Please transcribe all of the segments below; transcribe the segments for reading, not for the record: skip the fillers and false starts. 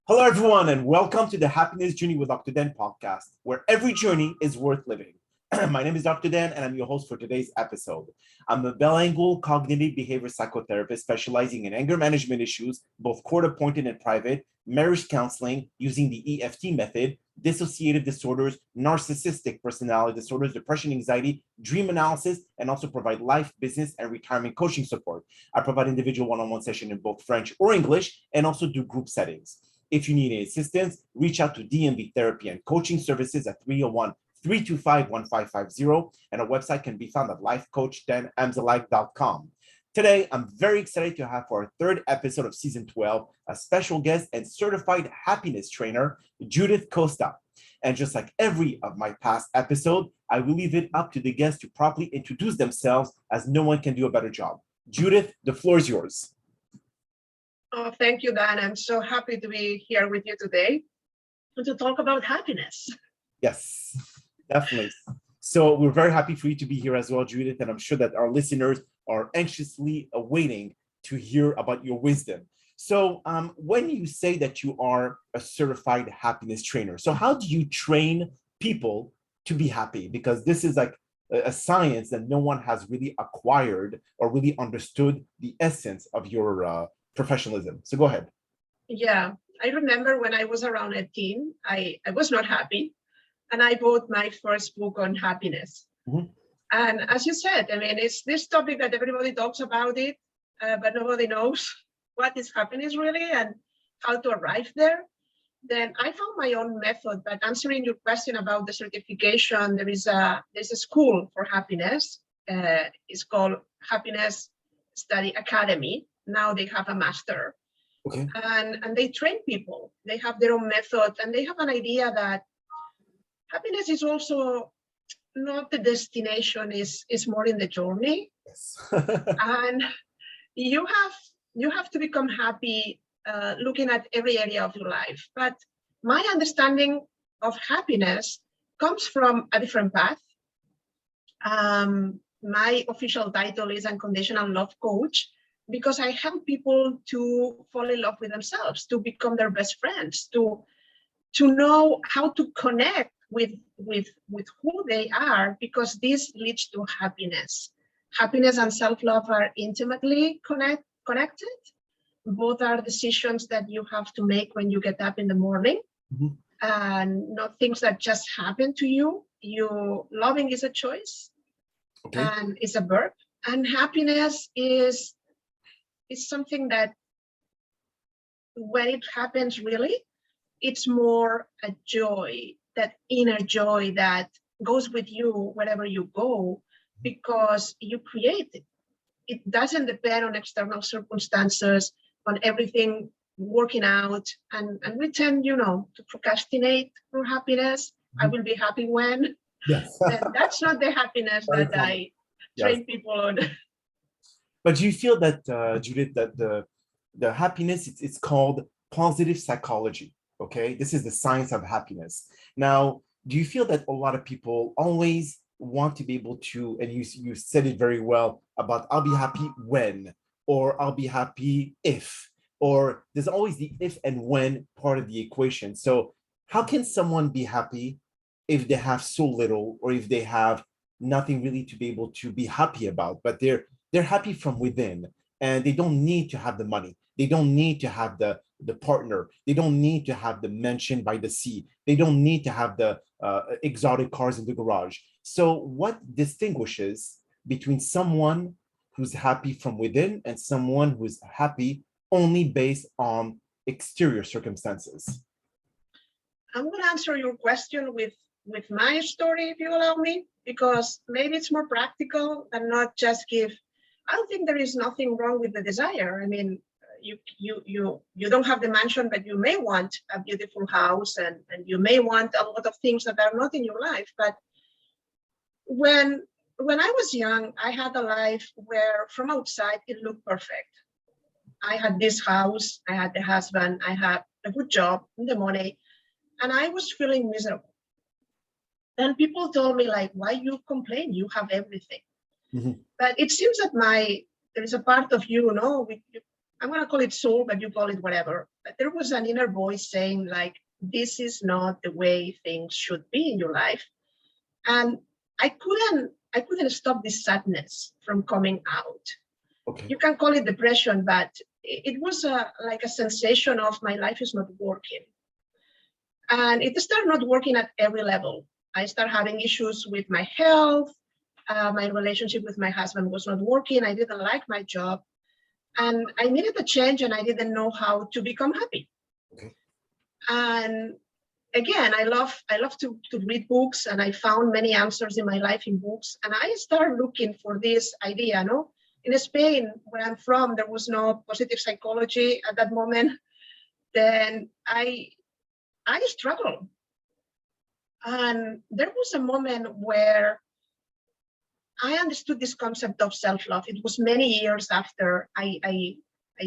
Hello, everyone, and welcome to the Happiness Journey with Dr. Dan podcast, where every journey is worth living. My name is Dr. Dan, and I'm your host for today's episode. I'm a bilingual cognitive behavior psychotherapist specializing in anger management issues, both court-appointed and private, marriage counseling using the EFT method, dissociative disorders, narcissistic personality disorders, depression, anxiety, dream analysis, and also provide life, business, and retirement coaching support. I provide individual one-on-one sessions in both French or English, and also do group settings. If you need any assistance, reach out to DMV Therapy and Coaching Services at 301-325-1550, and our website can be found at lifecoachdanamzalike.com. Today, I'm very excited to have for our third episode of Season 12, a special guest and certified happiness trainer, Judith Costa. And just like every of my past episodes, I will leave it up to the guests to properly introduce themselves, as no one can do a better job. Judith, the floor is yours. Oh, thank you, Dan. I'm so happy to be here with you today and to talk about happiness. Yes, definitely. So we're very happy for you to be here as well, Judith, and I'm sure that our listeners are anxiously awaiting to hear about your wisdom. So when you say that you are a certified happiness trainer, so how do you train people to be happy? Because this is like a science that no one has really acquired or really understood the essence of your professionalism. So go ahead. Yeah, I remember when I was around 18, I was not happy, and I bought my first book on happiness. Mm-hmm. And as you said, I mean, it's this topic that everybody talks about it, but nobody knows what is happiness really and how to arrive there. Then I found my own method. But answering your question about the certification, there's a school for happiness. It's called Happiness Study Academy. Now they have a master. Okay. And they train people. They have their own method, and they have an idea that happiness is also not the destination, is more in the journey. Yes. And you have to become happy looking at every area of your life. But my understanding of happiness comes from a different path. My official title is Unconditional Love Coach, because I help people to fall in love with themselves, to become their best friends, to know how to connect with who they are, because this leads to happiness. Happiness and self-love are intimately connected. Both are decisions that you have to make when you get up in the morning, and not things that just happen to you. Loving is a choice, okay, and it's a verb. And happiness is something that when it happens, really, it's more a joy, that inner joy that goes with you wherever you go, because you create it. It doesn't depend on external circumstances, on everything working out. And we tend, to procrastinate for happiness. I will be happy when. Yes. And that's not the happiness that I train people on. But do you feel that, Judith, that the happiness, it's called positive psychology, okay? This is the science of happiness. Now, do you feel that a lot of people always want to be able to, and you said it very well about I'll be happy when, or I'll be happy if, or there's always the if and when part of the equation. So how can someone be happy if they have so little, or if they have nothing really to be able to be happy about, but they're happy from within, and they don't need to have the money. They don't need to have the partner. They don't need to have the mansion by the sea. They don't need to have the exotic cars in the garage. So what distinguishes between someone who's happy from within and someone who's happy only based on exterior circumstances? I'm going to answer your question with my story, if you allow me, because maybe it's more practical and not just give. I don't think there is nothing wrong with the desire. I mean, you don't have the mansion, but you may want a beautiful house, and you may want a lot of things that are not in your life. But when I was young, I had a life where from outside it looked perfect. I had this house, I had the husband, I had a good job, the money, and I was feeling miserable. Then people told me, like, why you complain? You have everything. Mm-hmm. But it seems that there is a part of you, I'm going to call it soul, but you call it whatever. But there was an inner voice saying like, this is not the way things should be in your life. And I couldn't stop this sadness from coming out. Okay. You can call it depression, but it was like a sensation of my life is not working. And it started not working at every level. I started having issues with my health. My relationship with my husband was not working. I didn't like my job. And I needed a change, and I didn't know how to become happy. Okay. And again, I love to read books, and I found many answers in my life in books. And I started looking for this idea. No, in Spain, where I'm from, there was no positive psychology at that moment. Then I struggled, and there was a moment where I understood this concept of self-love. It was many years after I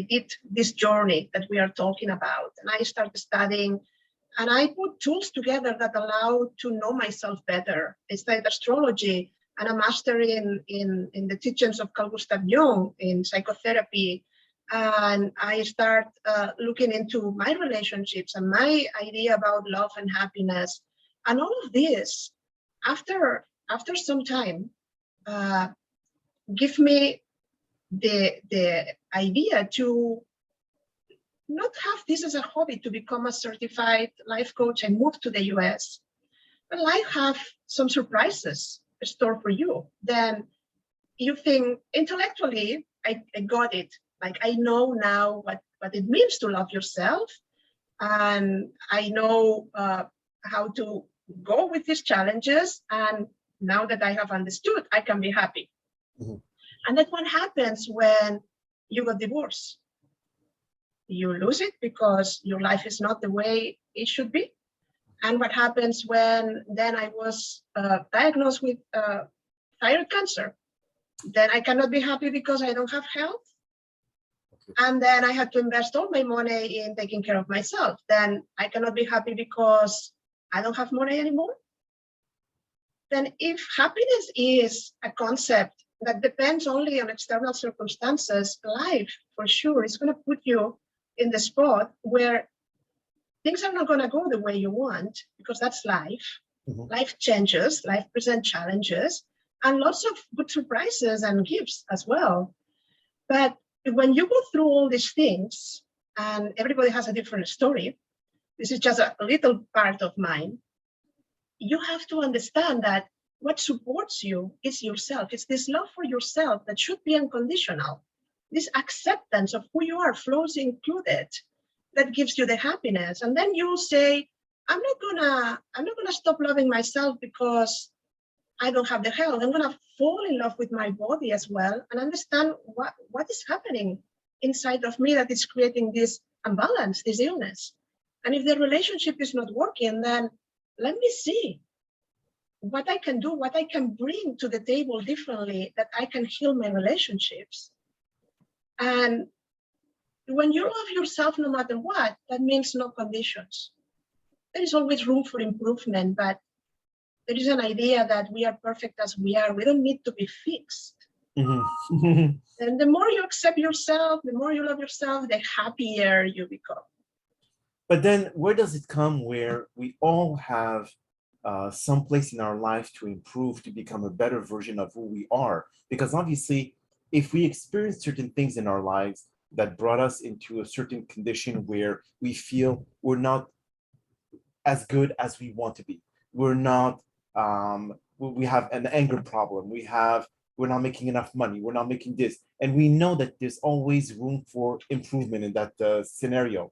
did this journey that we are talking about, and I started studying. And I put tools together that allow to know myself better. I studied astrology and a master in the teachings of Carl Gustav Jung in psychotherapy. And I start looking into my relationships and my idea about love and happiness. And all of this, after some time, give me the idea to not have this as a hobby, to become a certified life coach and move to the US. But life have some surprises in store for you. Then you think intellectually, I got it. Like I know now what it means to love yourself. And I know how to go with these challenges. And now that I have understood, I can be happy. Mm-hmm. And that's what happens when you got divorced. You lose it because your life is not the way it should be. And what happens when then I was diagnosed with thyroid cancer? Then I cannot be happy because I don't have health. Okay. And then I had to invest all my money in taking care of myself. Then I cannot be happy because I don't have money anymore. Then if happiness is a concept that depends only on external circumstances, life for sure is going to put you in the spot where things are not going to go the way you want, because that's life. Mm-hmm. Life changes, life presents challenges, and lots of good surprises and gifts as well. But when you go through all these things, and everybody has a different story, this is just a little part of mine, you have to understand that what supports you is yourself. It's this love for yourself that should be unconditional. This acceptance of who you are, flaws included, that gives you the happiness. And then you'll say, I'm not gonna stop loving myself because I don't have the health. I'm gonna fall in love with my body as well and understand what is happening inside of me that is creating this imbalance, this illness. And if the relationship is not working, then let me see what I can do, what I can bring to the table differently, that I can heal my relationships. And when you love yourself no matter what, that means no conditions. There is always room for improvement, but there is an idea that we are perfect as we are. We don't need to be fixed. Mm-hmm. And the more you accept yourself, the more you love yourself, the happier you become. But then where does it come where we all have some place in our life to improve, to become a better version of who we are? Because obviously, if we experience certain things in our lives that brought us into a certain condition where we feel we're not as good as we want to be, we're not, we have an anger problem, we're not making enough money, we're not making this, and we know that there's always room for improvement in that scenario.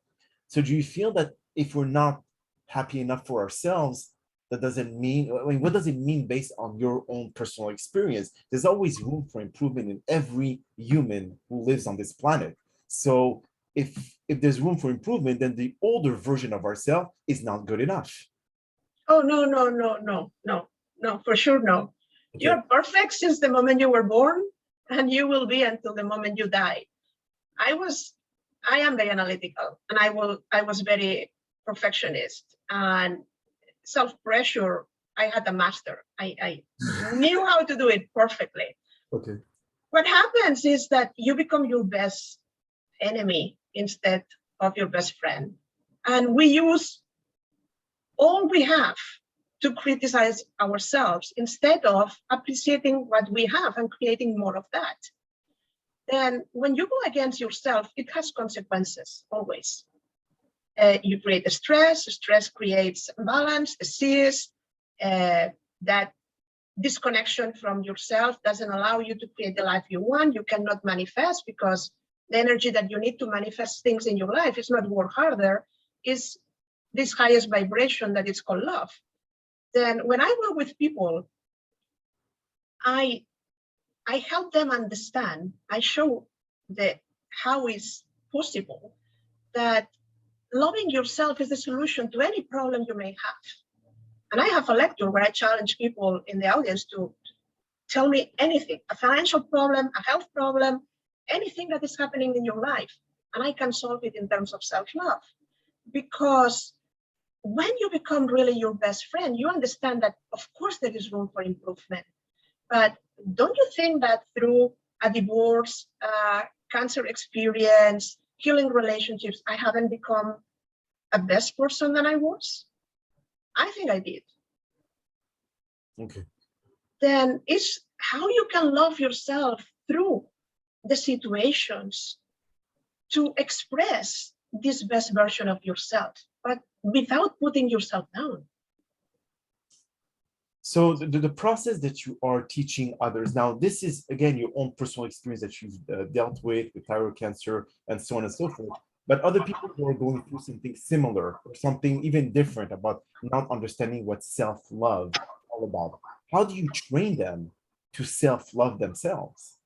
So do you feel that if we're not happy enough for ourselves, that doesn't mean, I mean, what does it mean based on your own personal experience? There's always room for improvement in every human who lives on this planet. So if there's room for improvement, then the older version of ourselves is not good enough. Oh, no, for sure, no. Okay. You're perfect since the moment you were born, and you will be until the moment you die. I am very analytical, and I was very perfectionist and self-pressure. I had a master. I knew how to do it perfectly. Okay. What happens is that you become your best enemy instead of your best friend. And we use all we have to criticize ourselves instead of appreciating what we have and creating more of that. Then when you go against yourself, it has consequences always. You create a stress creates balance, disease, that disconnection from yourself doesn't allow you to create the life you want. You cannot manifest because the energy that you need to manifest things in your life is not work harder, is this highest vibration that is called love. Then when I work with people, I help them understand, I show how it's possible that loving yourself is the solution to any problem you may have. And I have a lecture where I challenge people in the audience to tell me anything, a financial problem, a health problem, anything that is happening in your life, and I can solve it in terms of self-love. Because when you become really your best friend, you understand that, of course, there is room for improvement. But don't you think that through a divorce, cancer experience, healing relationships, I haven't become a best person than I was? I think I did. Okay. Then it's how you can love yourself through the situations to express this best version of yourself, but without putting yourself down. So the process that you are teaching others, now this is, again, your own personal experience that you've dealt with thyroid cancer and so on and so forth, but other people who are going through something similar or something even different about not understanding what self-love is all about. How do you train them to self-love themselves?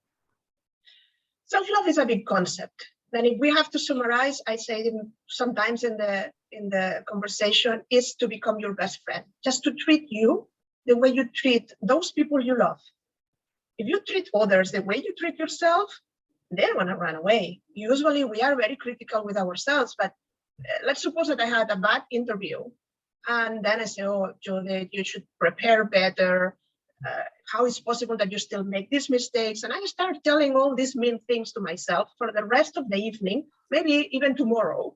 Self-love is a big concept. Then if we have to summarize, I say sometimes in the conversation, is to become your best friend, just to treat you the way you treat those people you love. If you treat others the way you treat yourself, they're going to run away. Usually we are very critical with ourselves, but let's suppose that I had a bad interview and then I say, oh, Judith, you should prepare better. How is it possible that you still make these mistakes? And I start telling all these mean things to myself for the rest of the evening, maybe even tomorrow,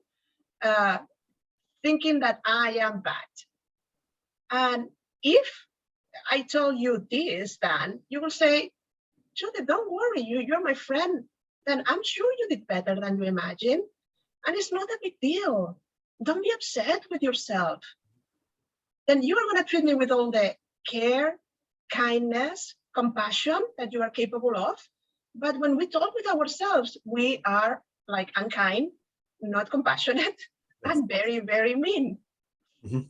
thinking that I am bad. And if I tell you this, then you will say, Judith, don't worry, you're my friend. Then I'm sure you did better than you imagine. And it's not a big deal. Don't be upset with yourself. Then you are going to treat me with all the care, kindness, compassion that you are capable of. But when we talk with ourselves, we are like unkind, not compassionate, and very, very mean. Mm-hmm.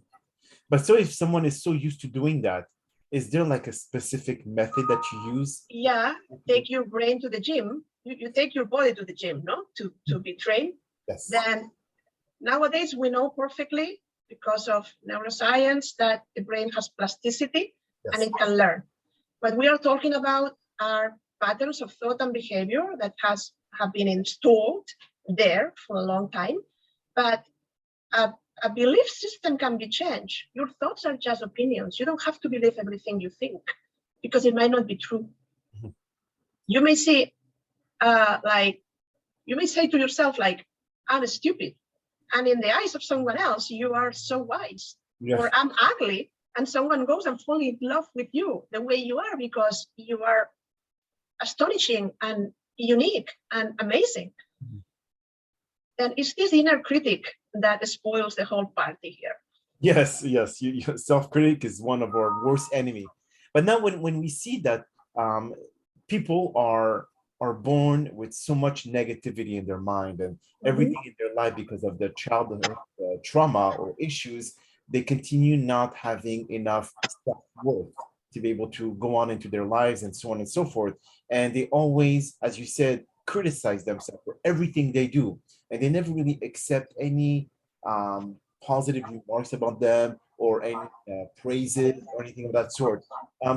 But so if someone is so used to doing that, is there like a specific method that you use? Yeah, take your brain to the gym. You take your body to the gym, no? To be trained. Yes. Then nowadays we know perfectly because of neuroscience that the brain has plasticity, yes, and it can learn. What we are talking about are patterns of thought and behavior that have been installed there for a long time. But a belief system can be changed. Your thoughts are just opinions. You don't have to believe everything you think because it might not be true. Mm-hmm. You may say, you may say to yourself, like, I'm stupid. And in the eyes of someone else, you are so wise. Yeah. Or I'm ugly. And someone goes and falls in love with you the way you are because you are astonishing and unique and amazing. Mm-hmm. Then it's this inner critic that spoils the whole party here. Yes, yes. Self-critic is one of our worst enemy. But now when we see that people are born with so much negativity in their mind and everything in their life because of their childhood trauma or issues, they continue not having enough self-worth to be able to go on into their lives and so on and so forth. And they always, as you said, criticize themselves for everything they do. And they never really accept any positive remarks about them or any praises or anything of that sort.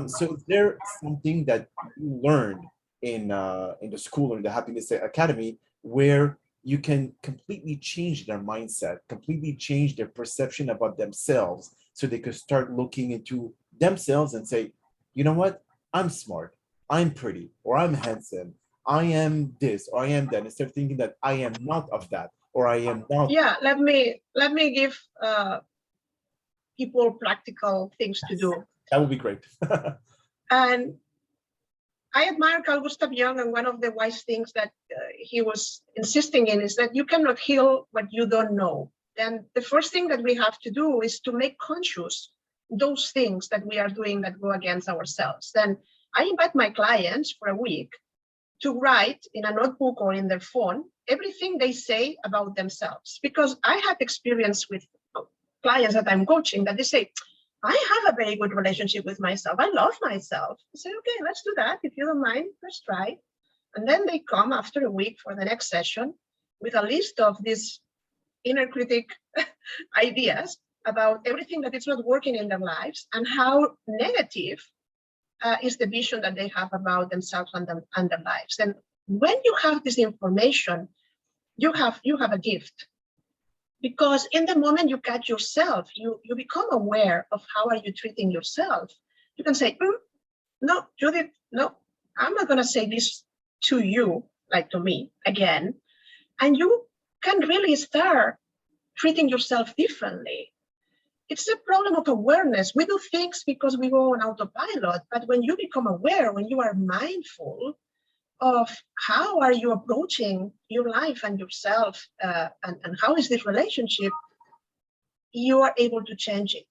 So is there something that you learned in the school or in the Happiness Academy where you can completely change their mindset, completely change their perception about themselves so they could start looking into themselves and say, you know what, I'm smart, I'm pretty, or I'm handsome, I am this or I am that, instead of thinking that I am not of that or I am not. Yeah, let me give people practical things to do. That would be great. And I admire Carl Gustav Jung, and one of the wise things that he was insisting in is that you cannot heal what you don't know. And the first thing that we have to do is to make conscious those things that we are doing that go against ourselves. Then I invite my clients for a week to write in a notebook or in their phone everything they say about themselves. Because I have experience with clients that I'm coaching that they say, I have a very good relationship with myself. I love myself. I say, okay, let's do that. If you don't mind, let's try. And then they come after a week for the next session with a list of these inner critic ideas about everything that is not working in their lives and how negative is the vision that they have about themselves and their lives. And when you have this information, you have a gift. Because in the moment you catch yourself, you become aware of how are you treating yourself. You can say, no, Judith, no, I'm not going to say this to you, like to me, again. And you can really start treating yourself differently. It's a problem of awareness. We do things because we go on autopilot, but when you become aware, when you are mindful of how are you approaching your life and yourself, and how is this relationship, you are able to change it.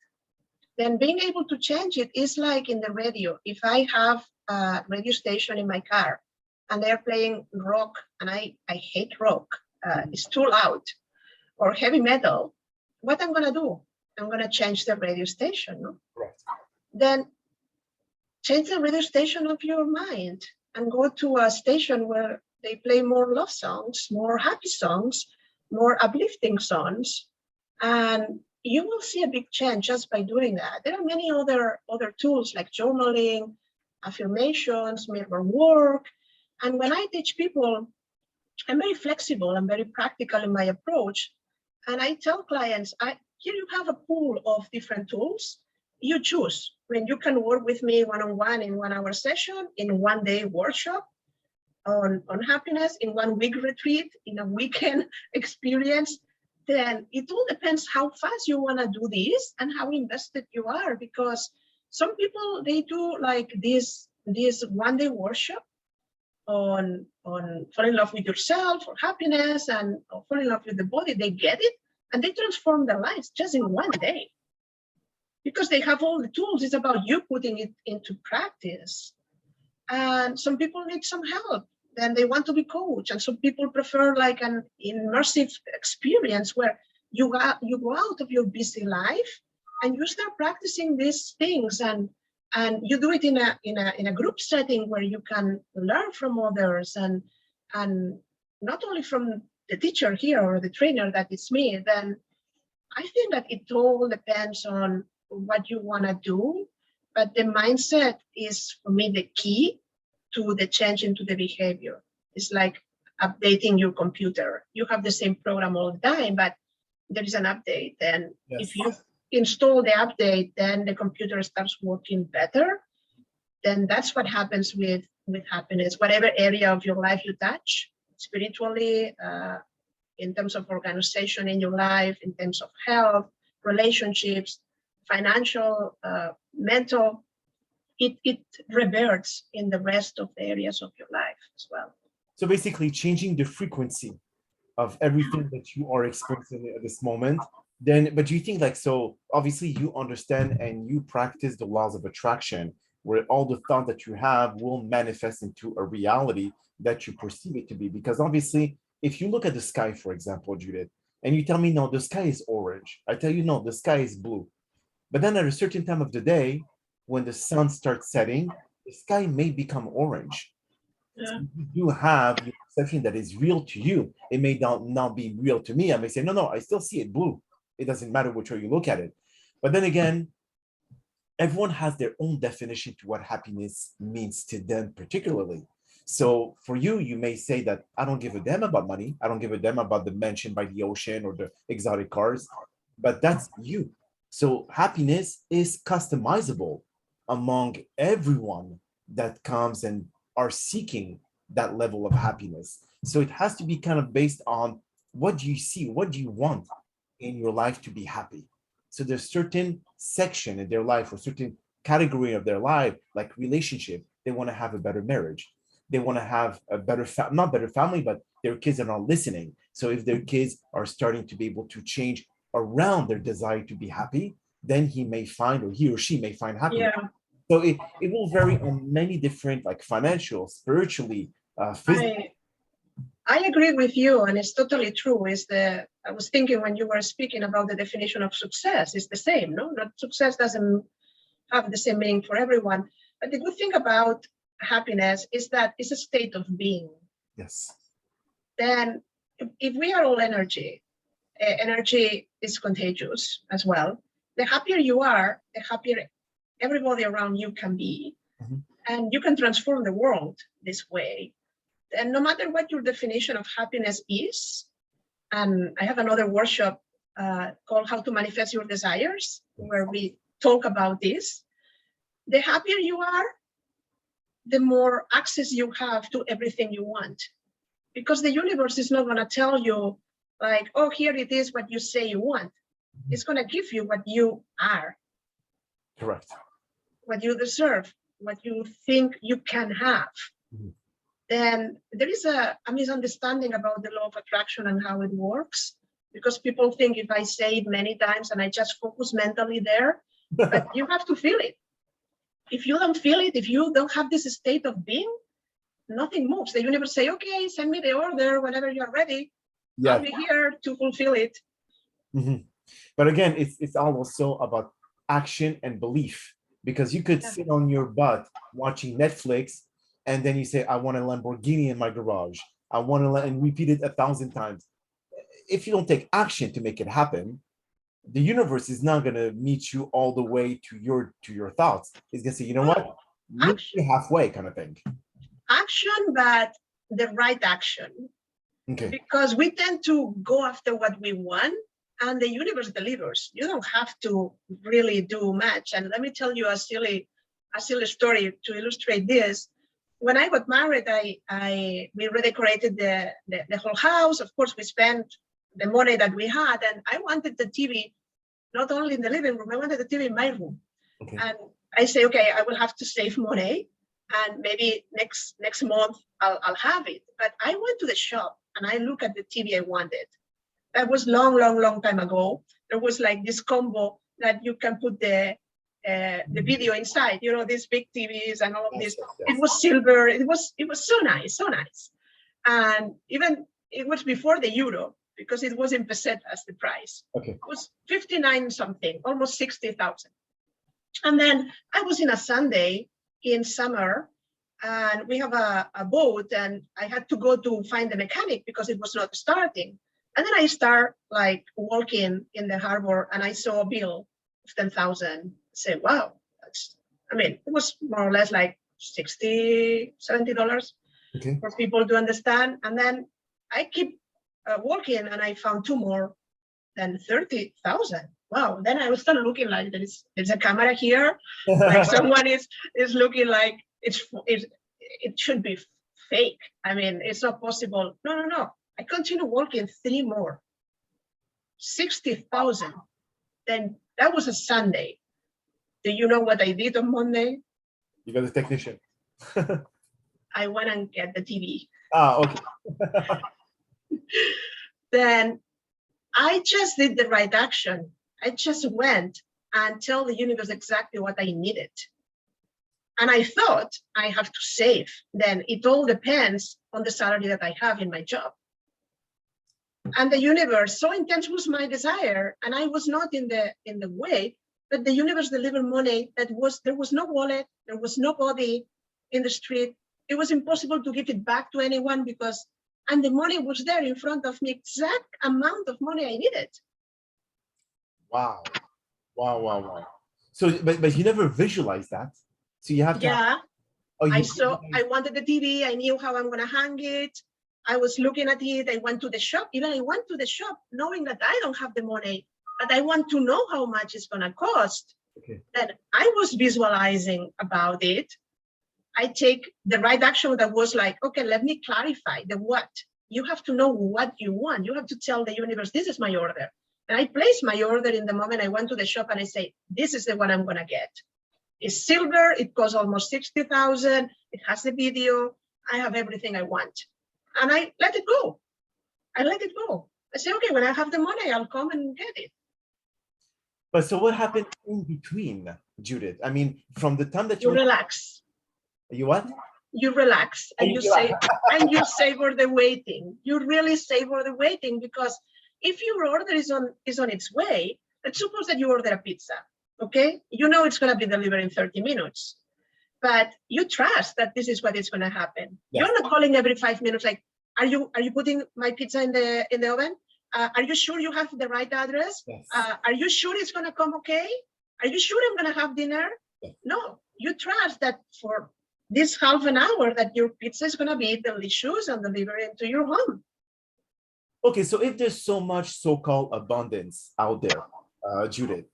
Then being able to change it is like in the radio. If I have a radio station in my car and they're playing rock, and I hate rock, it's too loud, or heavy metal, what I'm gonna do? I'm gonna change the radio station, no? Right. Then change the radio station of your mind and go to a station where they play more love songs, more happy songs, more uplifting songs. And you will see a big change just by doing that. There are many other tools like journaling, affirmations, mirror work. And when I teach people, I'm very flexible, I'm very practical in my approach. And I tell clients, here you have a pool of different tools. You choose. When you can work with me one-on-one in 1 hour session, in 1 day workshop on happiness, in 1 week retreat, in a weekend experience, then it all depends how fast you want to do this and how invested you are. Because some people, they do like this 1 day workshop on fall in love with yourself or happiness and fall in love with the body. They get it and they transform their lives just in 1 day. Because they have all the tools. It's about you putting it into practice. And some people need some help. Then they want to be coached. And some people prefer like an immersive experience where you go out of your busy life and you start practicing these things, and you do it in a group setting where you can learn from others, and not only from the teacher here or the trainer that is me. Then I think that it all depends on what you want to do, but the mindset is, for me, the key to the change into the behavior. It's like updating your computer. You have the same program all the time, but there is an update. And Yes. if you install the update, then the computer starts working better. Then that's what happens with happiness. Whatever area of your life you touch, spiritually, in terms of organization in your life, in terms of health, relationships, financial, mental, it reverts in the rest of the areas of your life as well. So basically changing the frequency of everything that you are experiencing at this moment. Then, but do you think, like, so obviously you understand and you practice the laws of attraction, where all the thought that you have will manifest into a reality that you perceive it to be? Because obviously, if you look at the sky, for example, Judith, and you tell me, no, the sky is orange. I tell you, no, the sky is blue. But then at a certain time of the day, when the sun starts setting, the sky may become orange. Yeah. So you do have the perception that is real to you. It may not be real to me. I may say, no, I still see it blue. It doesn't matter which way you look at it. But then again, everyone has their own definition to what happiness means to them particularly. So for you, you may say that I don't give a damn about money. I don't give a damn about the mansion by the ocean or the exotic cars, but that's you. So happiness is customizable among everyone that comes and are seeking that level of happiness. So it has to be kind of based on what do you see, what do you want in your life to be happy. So there's certain section in their life or certain category of their life, like relationship, they want to have a better marriage. They want to have a better, not better family, but their kids are not listening. So if their kids are starting to be able to change around their desire to be happy, then he may find, or he or she may find happiness. Yeah. So it will vary on many different, like financial, spiritually, physical. I agree with you, and it's totally true. I was thinking when you were speaking about the definition of success, it's the same, no? Not success doesn't have the same meaning for everyone. But the good thing about happiness is that it's a state of being. Yes. Then if we are all energy, energy is contagious as well. The happier you are, the happier everybody around you can be. Mm-hmm. And you can transform the world this way. And no matter what your definition of happiness is, and I have another workshop called How to Manifest Your Desires, where we talk about this. The happier you are, the more access you have to everything you want. Because the universe is not going to tell you, like, oh, here it is what you say you want. It's going to give you what you are. Correct. What you deserve, what you think you can have. Mm-hmm. Then there is a misunderstanding about the law of attraction and how it works, because people think if I say it many times and I just focus mentally there, but you have to feel it. If you don't feel it, if you don't have this state of being, nothing moves. The universe say, okay, send me the order whenever you're ready. Yeah. I'll be here to fulfill it. Mm-hmm. But again, it's also about action and belief, because you could sit on your butt watching Netflix and then you say, I want a Lamborghini in my garage. I want to, and repeat it 1,000 times. If you don't take action to make it happen, the universe is not going to meet you all the way to your thoughts. It's going to say, you know what? Meet me halfway, kind of thing. Action, but the right action. Okay. Because we tend to go after what we want, and the universe delivers. You don't have to really do much. And let me tell you a silly story to illustrate this. When I got married, we redecorated the whole house. Of course, we spent the money that we had, and I wanted the TV not only in the living room. I wanted the TV in my room. Okay. And I say, okay, I will have to save money, and maybe next month I'll have it. But I went to the shop and I look at the TV I wanted. That was long time ago. There was like this combo that you can put the video inside, you know, these big TVs and all of this. Yes. It was silver. It was so nice. And even it was before the euro, because it was in pesetas, the price. Okay. It was 59 something, almost 60,000. And then I was in a Sunday in summer, and we have a boat, and I had to go to find the mechanic because it was not starting. And then I start like walking in the harbor, and I saw a bill of 10,000. Say, wow, it was more or less like $60, $70 for people to understand. And then I keep walking, and I found two more than 30,000. Wow. Then I was started looking like there's a camera here, like someone is looking like it should be fake. It's not possible. No. I continue walking, three more, 60,000. Then that was a Sunday. Do you know what I did on Monday? You got the technician. I went and get the TV. Okay. Then I just did the right action. I just went and tell the universe exactly what I needed. And I thought I have to save. Then it all depends on the salary that I have in my job. And the universe, so intense was my desire, and I was not in the way, that the universe delivered money there was no wallet, there was nobody in the street. It was impossible to give it back to anyone and the money was there in front of me, exact amount of money I needed. Wow. So, but you never visualized that. So you have to. Yeah. I wanted the TV. I knew how I'm going to hang it. I was looking at it. I went to the shop. Even I went to the shop knowing that I don't have the money, but I want to know how much it's going to cost. Okay. Then I was visualizing about it. I take the right action that was like, okay, let me clarify the what. You have to know what you want. You have to tell the universe, this is my order. And I place my order in the moment I went to the shop and I say, this is the one I'm going to get. It's silver. It costs almost 60,000. It has the video. I have everything I want. And I let it go. I let it go. I say, okay, when I have the money, I'll come and get it. But so what happened in between, Judith? I mean, from the time that you relax. You what? You relax and you say, and you savor the waiting. You really savor the waiting, because if your order is on its way, let's suppose that you order a pizza, okay? You know it's going to be delivered in 30 minutes, but you trust that this is what is going to happen. Yes. You're not calling every 5 minutes like, are you putting my pizza in the oven? Are you sure you have the right address? Yes. Are you sure it's going to come okay? Are you sure I'm going to have dinner? Yes. No, you trust that for this half an hour that your pizza is going to be delicious and delivered into your home. Okay, so if there's so much so-called abundance out there, Judith,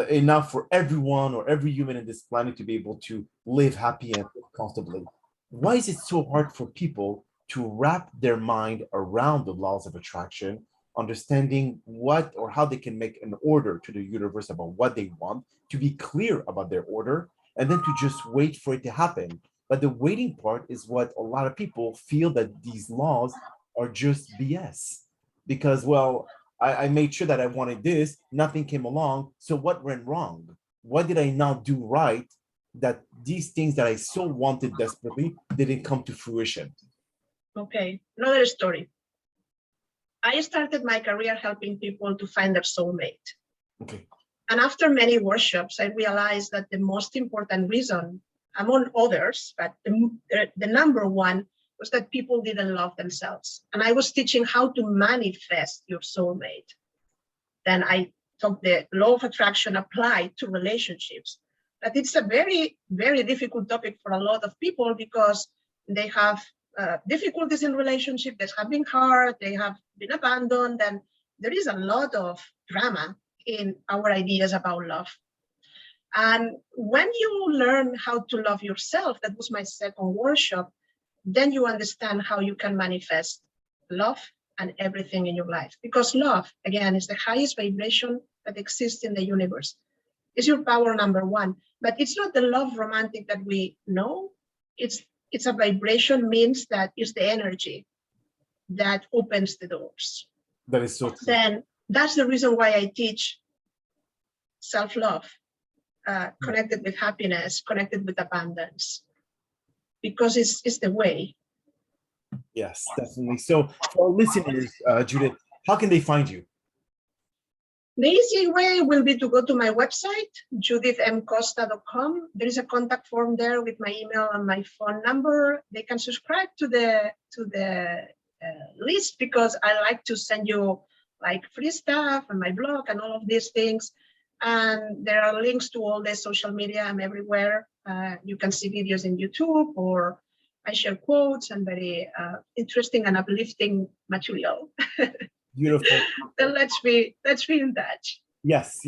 enough for everyone or every human in this planet to be able to live happy and comfortably, why is it so hard for people to wrap their mind around the laws of attraction, understanding what or how they can make an order to the universe about what they want, to be clear about their order, and then to just wait for it to happen? But the waiting part is what a lot of people feel that these laws are just BS. Because, well, I made sure that I wanted this, nothing came along, so what went wrong? What did I not do right that these things that I so wanted desperately didn't come to fruition? Okay, another story. I started my career helping people to find their soulmate. Okay. And after many workshops, I realized that the most important reason, among others, but the number one, was that people didn't love themselves. And I was teaching how to manifest your soulmate. Then I took the law of attraction applied to relationships. But it's a very, very difficult topic for a lot of people, because they have difficulties in relationships, they have been hurt, they have been abandoned, and there is a lot of drama in our ideas about love. And when you learn how to love yourself, that was my second workshop, then you understand how you can manifest love and everything in your life. Because love, again, is the highest vibration that exists in the universe. It's your power number one. But it's not the love romantic that we know. It's a vibration, means that is the energy that opens the doors. That is so true. Then that's the reason why I teach self-love, connected with happiness, connected with abundance, because it's the way. Yes, definitely. So for our listeners, Judith, how can they find you? The easy way will be to go to my website, judithmcosta.com. There is a contact form there with my email and my phone number. They can subscribe to the list, because I like to send you like free stuff and my blog and all of these things. And there are links to all the social media. I'm everywhere. You can see videos in YouTube, or I share quotes and very interesting and uplifting material. Beautiful. Then let's be in touch. Yes,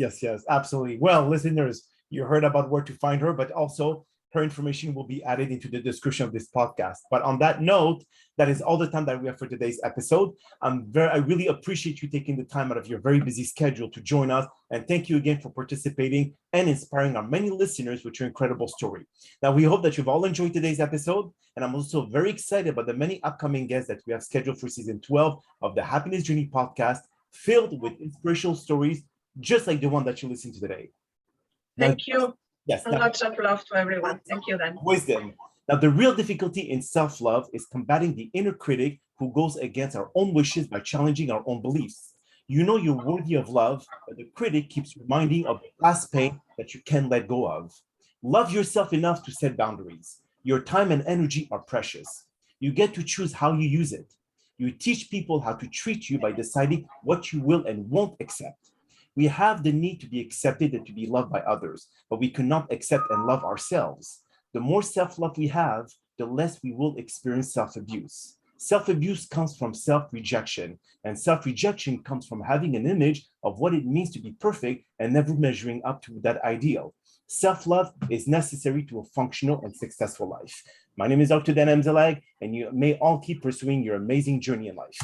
absolutely. Well, listeners, you heard about where to find her, but also her information will be added into the description of this podcast. But on that note, that is all the time that we have for today's episode. I really appreciate you taking the time out of your very busy schedule to join us. And thank you again for participating and inspiring our many listeners with your incredible story. Now, we hope that you've all enjoyed today's episode. And I'm also very excited about the many upcoming guests that we have scheduled for season 12 of the Happiness Journey podcast, filled with inspirational stories, just like the one that you listened to today. Thank you. Yes. And lots of love to everyone. Thank you, Dan. Wisdom. Now, the real difficulty in self-love is combating the inner critic who goes against our own wishes by challenging our own beliefs. You know you're worthy of love, but the critic keeps reminding of the past pain that you can't let go of. Love yourself enough to set boundaries. Your time and energy are precious. You get to choose how you use it. You teach people how to treat you by deciding what you will and won't accept. We have the need to be accepted and to be loved by others, but we cannot accept and love ourselves. The more self-love we have, the less we will experience self-abuse. Self-abuse comes from self-rejection, and self-rejection comes from having an image of what it means to be perfect and never measuring up to that ideal. Self-love is necessary to a functional and successful life. My name is Dr. Dan Amzalag, and you may all keep pursuing your amazing journey in life.